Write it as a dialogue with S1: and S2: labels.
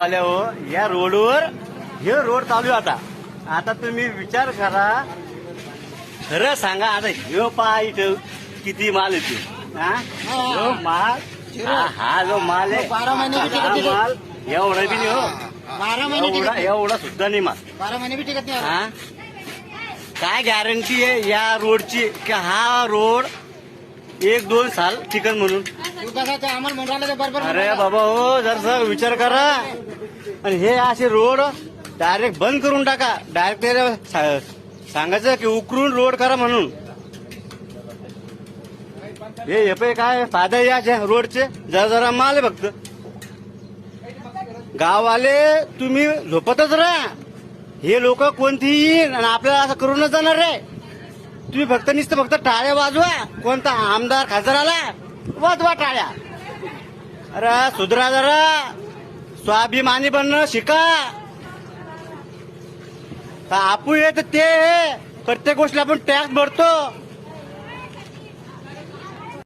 S1: आल्या हो या रोडवर हे रोड चालू आहे आता. आता तुम्ही विचार करा, खरं सांगा आता ह्यो पहा इथं किती माल येतो. हा माल, हा जो माल आहे,
S2: 12 महिने बी टिकत
S1: हा
S2: नाही.
S1: माल एवढा बी नाही हो,
S2: 12 महिने टिकत नाही.
S1: एवढा सुद्धा नाही माल.
S2: 12 महिने बी टिकत नाही.
S1: हा काय गॅरंटी आहे या रोडची की हा रोड 1-2 साल टिकन म्हणून?
S2: तू कसा ते आम्हाला म्हणून राहिला ते बरोबर
S1: अरे बाबा हो, जर विचार करा. आणि हे असे रोड डायरेक्ट बंद करून टाका. डायरेक्ट सांगायचं की उकरून रोड करा म्हणून. हे पे काय फायदा याचे रोडचे? जरा जरा माल आहे फक्त. गाववाले तुम्ही झोपतच राहा. हे लोक कोणतीही येईन आणि आपल्याला असं करूनच जाणार रे. तुम्ही फक्त नुसतं फक्त टाळ्या वाजवा. कोणता आमदार खासदार आला वाजवा टाळ्या. अरे सुधरा जरा, स्वाभिमानी बनणं शिका. आपू येत ते प्रत्येक गोष्टीला आपण टॅक्स भरतो.